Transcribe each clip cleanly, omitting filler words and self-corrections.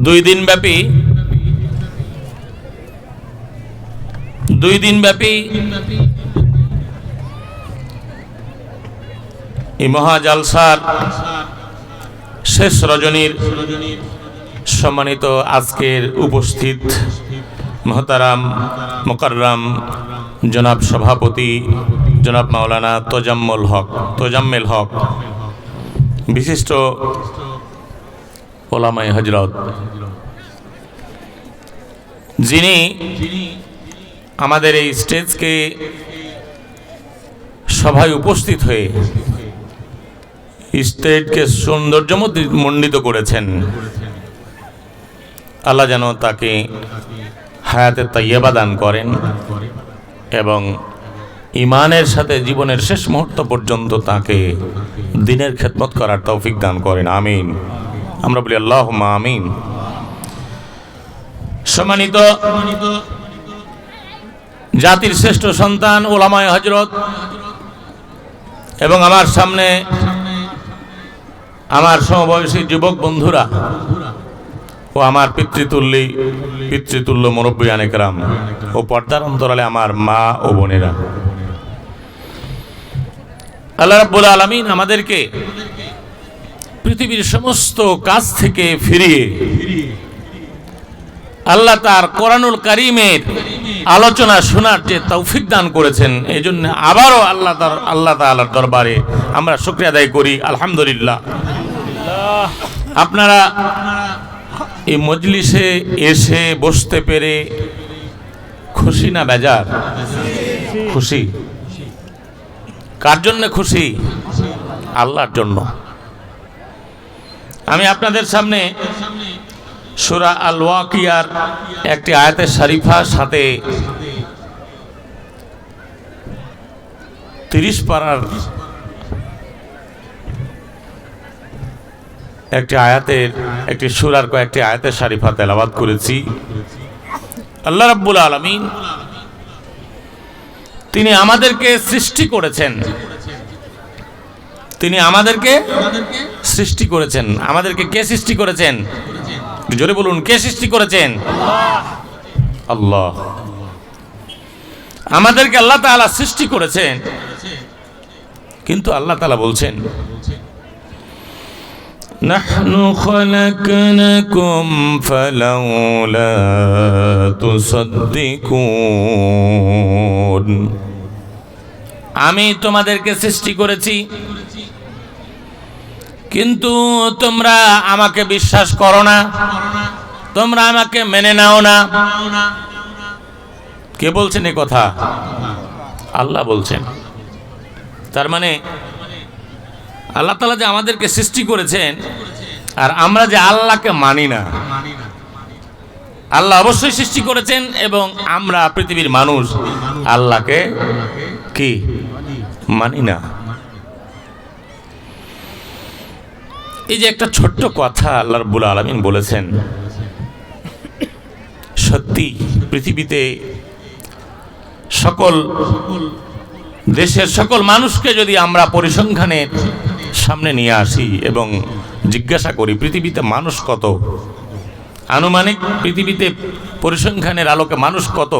দুই দিন ব্যাপী এই মহাজালসার শেষ রজনীর সম্মানিত আজকের উপস্থিত মহতারাম মোকাররম জনাব সভাপতি জনাব মাওলানা তোজাম্মেল হক বিশিষ্ট ওলামায়ে হযরত, যিনি আমাদের এই স্টেজকে সভায় উপস্থিত হয়ে স্টেজকে সৌন্দর্যমণ্ডিত করেছেন। আল্লাহ যেন তাকে হায়াতে তাইয়্যিবা দান করেন এবং ঈমানের সাথে জীবনের শেষ মুহূর্ত পর্যন্ত তাকে দ্বীনের খেদমত করার তৌফিক দান করেন, আমিন। আমরা বলি আল্লাহুম্মা আমিন। সম্মানিত জাতির শ্রেষ্ঠ সন্তান ওলামায়ে হযরত এবং আমার সামনে আমার সমবয়সী যুবক বন্ধুরা ও আমার পিতৃতুল্য মুরব্বিয়ানে কেরাম ও পর্দার অন্তরালে আমার মা ও বোনেরা, আল্লাহ রাব্বুল আলামিন আমাদেরকে পৃথিবীর সমস্ত কাজ থেকে ফিরিয়ে আল্লাহ তার কোরআনুল কারীমের আলোচনা শোনার যে তৌফিক দান করেছেন, এই জন্য আবারও আল্লাহ তাআলার দরবারে আমরা শুকরিয়া আদায় করি, আলহামদুলিল্লাহ। আপনারা এই মজলিসে এসে বসতে পেরে খুশি না বেজার? খুশি। কার জন্য খুশি? আল্লাহর জন্য। আমি আপনাদের সামনে সূরা আল ওয়াকিয়ার একটি আয়াতে শরীফা সাথে 30 পারার একটি সূরার কয়েকটি আয়াতে শরীফা তেলাওয়াত করেছি। আল্লাহ রাব্বুল আলামিন তিনি আমাদেরকে সৃষ্টি করেছেন। আমাদেরকে কে সৃষ্টি করেছেন? জোরে বলুন, কে সৃষ্টি করেছেন? আল্লাহ। আমাদেরকে আল্লাহ তাআলা সৃষ্টি করেছেন, কিন্তু আল্লাহ তাআলা বলছেন নাহনু খলাকনাকুম ফালাউলা তুসাদ্দিকুন। আমি তোমাদেরকে সৃষ্টি করেছি, কিন্তু তোমরা আমাকে বিশ্বাস করো না, তোমরা আমাকে মেনে নাও না। কে বলছেন এই কথা? আল্লাহ বলছেন। তার মানে আল্লাহ তাআলা যে আমাদেরকে সৃষ্টি করেছেন আর আমরা যে আল্লাহকে মানি না। আল্লাহ অবশ্যই সৃষ্টি করেছেন এবং আমরা পৃথিবীর মানুষ আল্লাহকে কি মানি না। এই যে একটা ছোট্ট কথা আল্লাহ রাব্বুল আলামিন বলেছেন, সত্যি পৃথিবীতে সকল দেশের সকল মানুষকে যদি আমরা পরিসংখ্যানের সামনে নিয়ে আসি এবং জিজ্ঞাসা করি পৃথিবীতে মানুষ কত, আনুমানিক পৃথিবীতে পরিসংখ্যানের আলোকে মানুষ কত?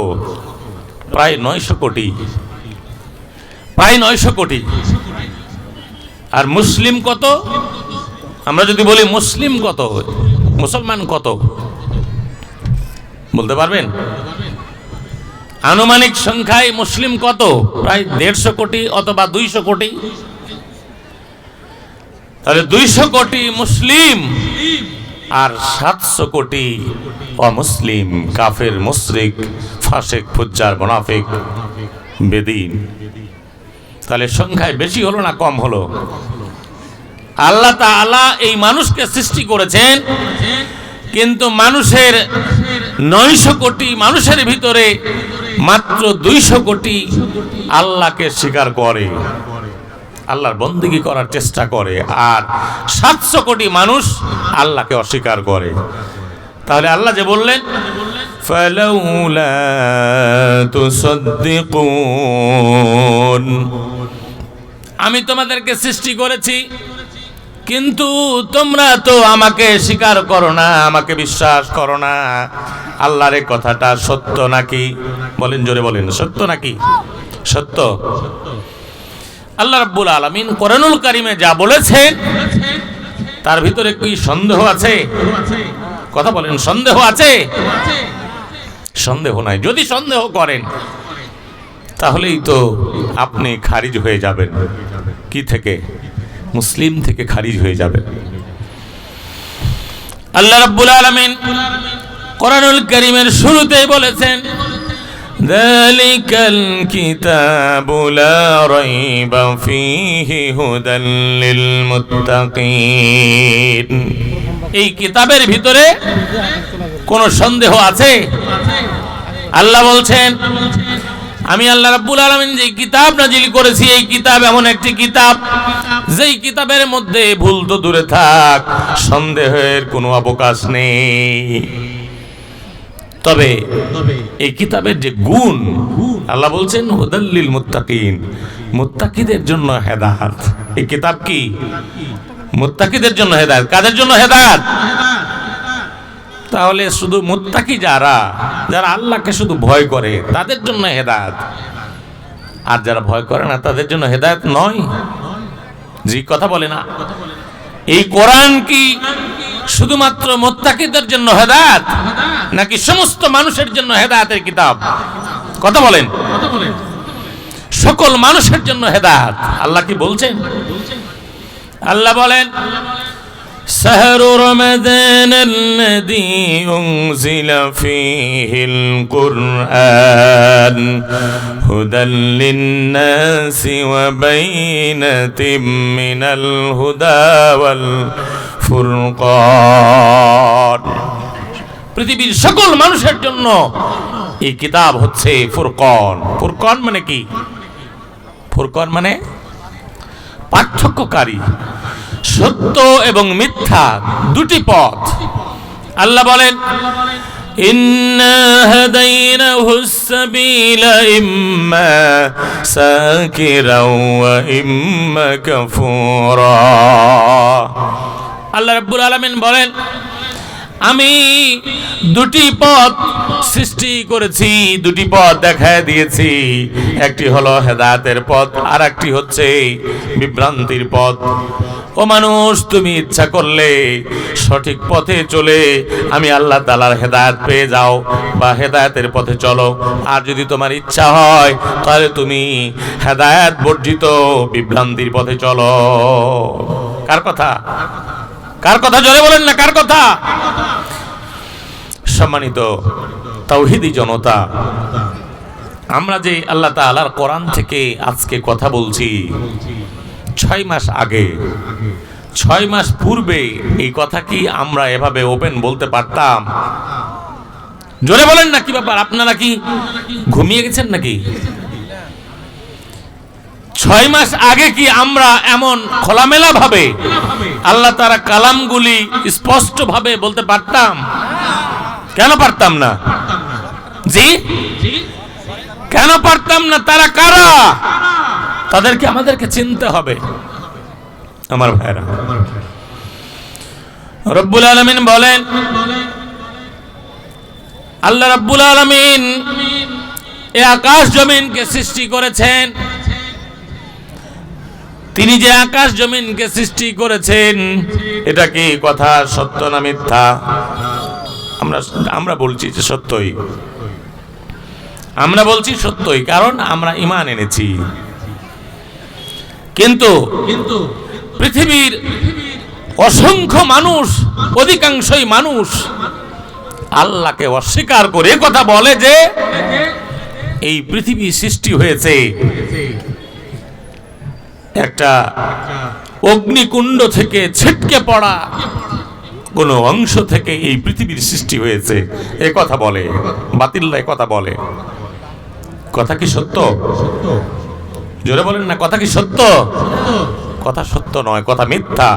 প্রায় 900 কোটি। প্রায় 900 কোটি। আর মুসলিম কত? আমরা যদি বলি মুসলিম কত, মুসলমান কত বলতে পারবেন? আনুমানিক সংখ্যায় মুসলিম কত? প্রায় 150 কোটি অথবা 200 কোটি। তাহলে 200 কোটি মুসলিম আর 700 কোটি অমুসলিম, কাফের, মুশরিক, ফাসিক, ফুজ্জার, মুনাফিক, বেদিন। তাহলে সংখ্যায় বেশি হলো না কম হলো? আল্লাহ তাআলা এই মানুষকে সৃষ্টি করেছেন, কিন্তু মানুষের 900 কোটি মানুষের ভিতরে মাত্র 200 কোটি আল্লাহকে স্বীকার করে, আল্লাহর বন্দেগী করার চেষ্টা করে, আর 700 কোটি মানুষ আল্লাহকে অস্বীকার করে। তাহলে আল্লাহ যে বললেন ফালাউলা তুসাদ্দিকুন, আমি তোমাদেরকে সৃষ্টি করেছি কিন্তু তোমরা তো আমাকে স্বীকার করো না, আমাকে বিশ্বাস করো না। আল্লাহর এই কথাটা সত্য নাকি? বলেন, জোরে বলেন, সত্য নাকি? সত্য। আল্লাহ রাব্বুল আলামিন কোরআনুল কারীমে যা বলেছেন তার ভিতরে কি সন্দেহ আছে? কথা বলেন, সন্দেহ আছে? সন্দেহ নাই। যদি সন্দেহ করেন তাহলেই তো আপনি খারিজ হয়ে যাবেন। কি থেকে? মুসলিম থেকে খারিজ হয়ে যাবেন। আল্লাহ রাব্বুল আলামিন কোরআনুল কারীমের শুরুতেই বলেছেন, যালিকাল কিতাবু লা রাইবা ফীহি হুদাল লিল মুত্তাকিন। এই কিতাবের ভিতরে কোনো সন্দেহ আছে? আল্লাহ বলছেন, আমি আল্লাহ রাব্বুল আলামিন যে কিতাব নাজিল করেছি, এই কিতাব এমন একটি কিতাব যেই কিতাবের মধ্যে ভুল তো দূরে থাক, সন্দেহের কোনো অবকাশ নেই। তবে এই কিতাবের যে গুণ, আল্লাহ বলছেন হুদাল লিল মুত্তাকিন, মুত্তাকিদের জন্য হেদায়েত। এই কিতাব কি? মুত্তাকিদের জন্য হেদায়েত। কাদের জন্য হেদায়েত? তাহলে শুধু মুত্তাকি যারা আল্লাহকে শুধু ভয় করে তাদের জন্য হেদায়েত, আর যারা ভয় করে না তাদের জন্য হেদায়েত নয়। জি, কথা বলে না। এই কোরআন কি শুধুমাত্র মুত্তাকিদের জন্য হেদায়েত, নাকি সমস্ত মানুষের জন্য হেদায়েতের কিতাব? কথা বলেন। সকল মানুষের জন্য হেদায়েত। আল্লাহ কি বলছেন? আল্লাহ বলেন, শাহরু রমাদানাল্লাযী উনজিলা ফীহিল কুরআন হুদাল লিন-নাসি ওয়া বাইনাতিম মিনাল হুদা ওয়াল ফুরকান। পৃথিবীর সকল মানুষের জন্য এই কিতাব হচ্ছে ফুরকান। ফুরকান মানে কি? ফুরকান মানে পার্থক্যকারী, সত্য এবং মিথ্যা দুটি পথ। আল্লাহ বলেন, ইন্না হাদাইনাহুস সাবিলা ইম্মা শাকিরাও ওয়া ইম্মা কাফুরা। আল্লাহ রাব্বুল আলামিন বলেন, আমি দুটি পথ সৃষ্টি করেছি, দুটি পথ দেখায় দিয়েছি। একটি হলো হেদায়েতের পথ, আর একটি হচ্ছে বিভ্রান্তির পথ। ও মানুষ, তুমি ইচ্ছা করলে সঠিক পথে চলে আমি আল্লাহ তাআলার হেদায়েত পেয়ে যাও বা হেদায়েতের পথে চলো। আর যদি তোমার ইচ্ছা হয় তাহলে তুমি হেদায়েত বর্জিত বিভ্রান্তির পথে চলো। কার কথা? কার কথা? জোরে বলেন না, কার কথা? সম্মানিত তাওহীদি জনতা, আমরা যে আল্লাহ তাআলার কোরআন থেকে আজকে কথা বলছি, 6 মাস আগে, 6 মাস পূর্বে এই কথা কি আমরা এভাবে ওপেন বলতে পারতাম? জোরে বলেন না, কি ব্যাপার? আপনারা কি ঘুমিয়ে গেছেন নাকি? 6 মাস আগে কি আমরা এমন খোলামেলা ভাবে আল্লাহ তাআলা কালামগুলি স্পষ্ট ভাবে বলতে পারতাম? কেন পারতাম না? জি, কেন পারতাম না? তারা কারা? তাদেরকে আমাদেরকে চিনতে হবে আমার ভাইরা। রব্বুল আলামিন বলেন, আল্লাহ রব্বুল আলামিন এই আকাশ জমিনকে সৃষ্টি করেছেন। তিনি যে আকাশ জমিনকে সৃষ্টি করেছেন, এটা কি কথা সত্য না মিথ্যা? আমরা বলছি যে সত্যই। আমরা বলছি সত্যই, কারণ আমরা ঈমান এনেছি। কিন্তু পৃথিবীর অসংখ্য মানুষ, অধিকাংশই মানুষ আল্লাহকে অস্বীকার করে কথা বলে যে এই পৃথিবী সৃষ্টি হয়েছে একটা অগ্নিকুণ্ড থেকে ছিটকে পড়া কোন অংশ থেকে এই পৃথিবীর সৃষ্টি হয়েছে, এ কথা বলে। বাতিলরা এ কথা বলে। কথা কি সত্য? জোরে বলেন না, কথা কি সত্য? কথা সত্য নয়, কথা মিথ্যা।